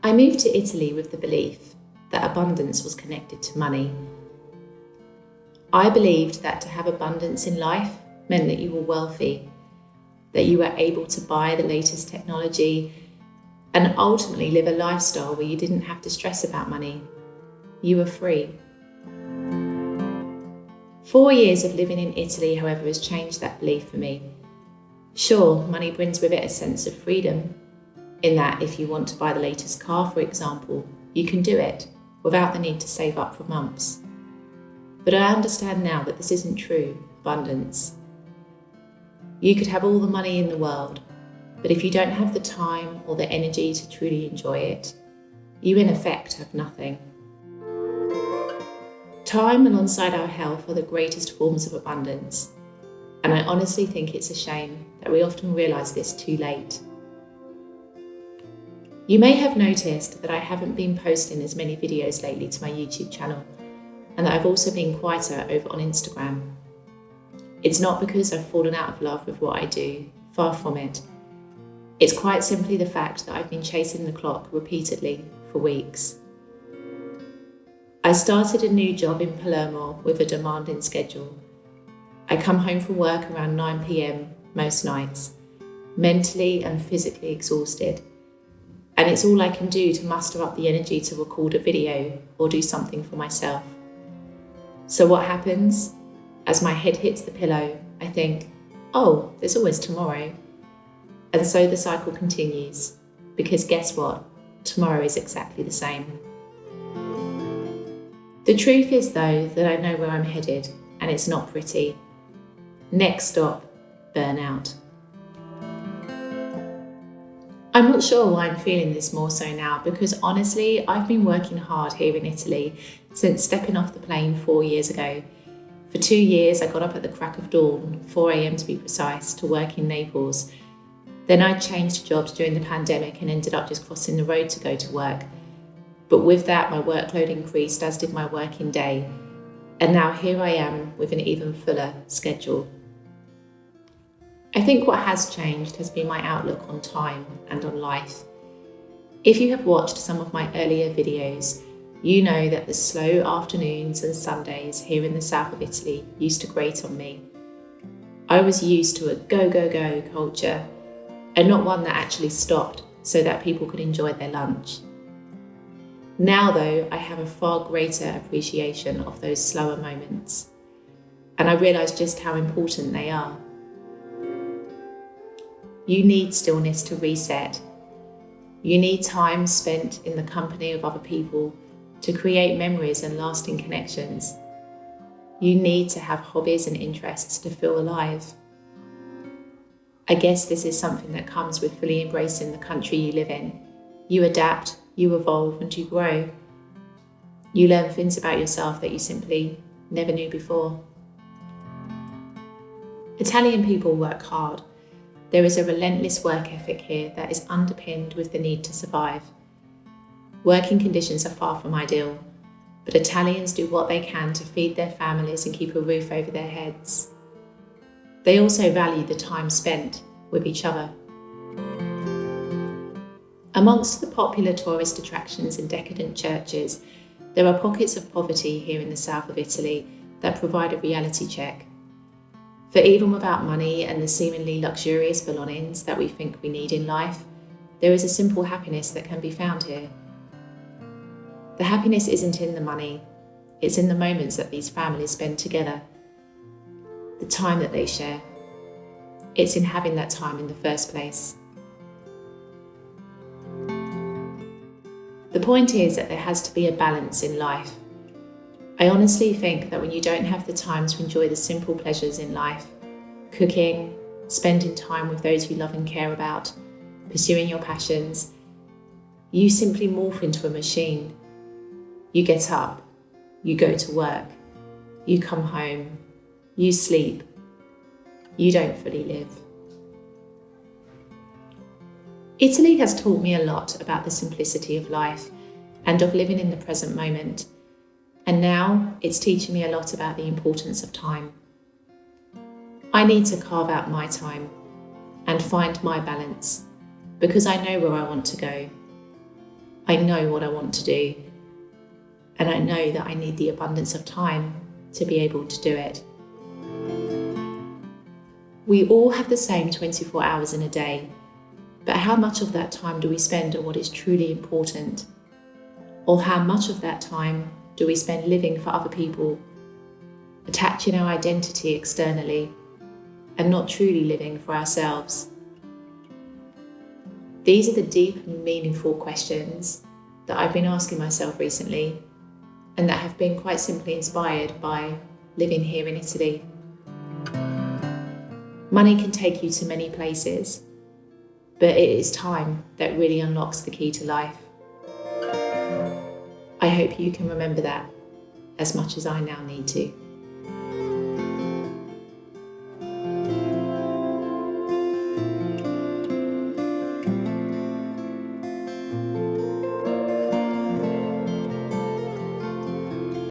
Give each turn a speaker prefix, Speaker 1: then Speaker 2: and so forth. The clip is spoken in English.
Speaker 1: I moved to Italy with the belief that abundance was connected to money. I believed that to have abundance in life meant that you were wealthy, that you were able to buy the latest technology and ultimately live a lifestyle where you didn't have to stress about money. You were free. 4 years of living in Italy, however, has changed that belief for me. Sure, money brings with it a sense of freedom, in that if you want to buy the latest car, for example, you can do it without the need to save up for months. But I understand now that this isn't true abundance. You could have all the money in the world, but if you don't have the time or the energy to truly enjoy it, you in effect have nothing. Time alongside our health are the greatest forms of abundance, and I honestly think it's a shame that we often realise this too late. You may have noticed that I haven't been posting as many videos lately to my YouTube channel, and that I've also been quieter over on Instagram. It's not because I've fallen out of love with what I do, far from it. It's quite simply the fact that I've been chasing the clock repeatedly for weeks. I started a new job in Palermo with a demanding schedule. I come home from work around 9 p.m. most nights, mentally and physically exhausted. And it's all I can do to muster up the energy to record a video or do something for myself. So what happens? As my head hits the pillow, I think, oh, there's always tomorrow. And so the cycle continues, because guess what? Tomorrow is exactly the same. The truth is, though, that I know where I'm headed, and it's not pretty. Next stop, burnout. I'm not sure why I'm feeling this more so now, because honestly, I've been working hard here in Italy since stepping off the plane 4 years ago. For 2 years, I got up at the crack of dawn, 4 a.m. to be precise, to work in Naples. Then I changed jobs during the pandemic and ended up just crossing the road to go to work. But with that, my workload increased, as did my working day. And now here I am with an even fuller schedule. I think what has changed has been my outlook on time and on life. If you have watched some of my earlier videos, you know that the slow afternoons and Sundays here in the south of Italy used to grate on me. I was used to a go, go, go culture, and not one that actually stopped so that people could enjoy their lunch. Now though, I have a far greater appreciation of those slower moments, and I realise just how important they are. You need stillness to reset. You need time spent in the company of other people to create memories and lasting connections. You need to have hobbies and interests to feel alive. I guess this is something that comes with fully embracing the country you live in. You adapt, you evolve, and you grow. You learn things about yourself that you simply never knew before. Italian people work hard. There is a relentless work ethic here that is underpinned with the need to survive. Working conditions are far from ideal, but Italians do what they can to feed their families and keep a roof over their heads. They also value the time spent with each other. Amongst the popular tourist attractions and decadent churches, there are pockets of poverty here in the south of Italy that provide a reality check. For even without money and the seemingly luxurious belongings that we think we need in life, there is a simple happiness that can be found here. The happiness isn't in the money, it's in the moments that these families spend together, the time that they share. It's in having that time in the first place. The point is that there has to be a balance in life. I honestly think that when you don't have the time to enjoy the simple pleasures in life, cooking, spending time with those you love and care about, pursuing your passions, you simply morph into a machine. You get up, you go to work, you come home, you sleep, you don't fully live. Italy has taught me a lot about the simplicity of life and of living in the present moment. And now it's teaching me a lot about the importance of time. I need to carve out my time and find my balance because I know where I want to go. I know what I want to do, and I know that I need the abundance of time to be able to do it. We all have the same 24 hours in a day, but how much of that time do we spend on what is truly important? Or how much of that time do we spend living for other people, attaching our identity externally, and not truly living for ourselves? These are the deep and meaningful questions that I've been asking myself recently, and that have been quite simply inspired by living here in Italy. Money can take you to many places, but it is time that really unlocks the key to life. I hope you can remember that as much as I now need to.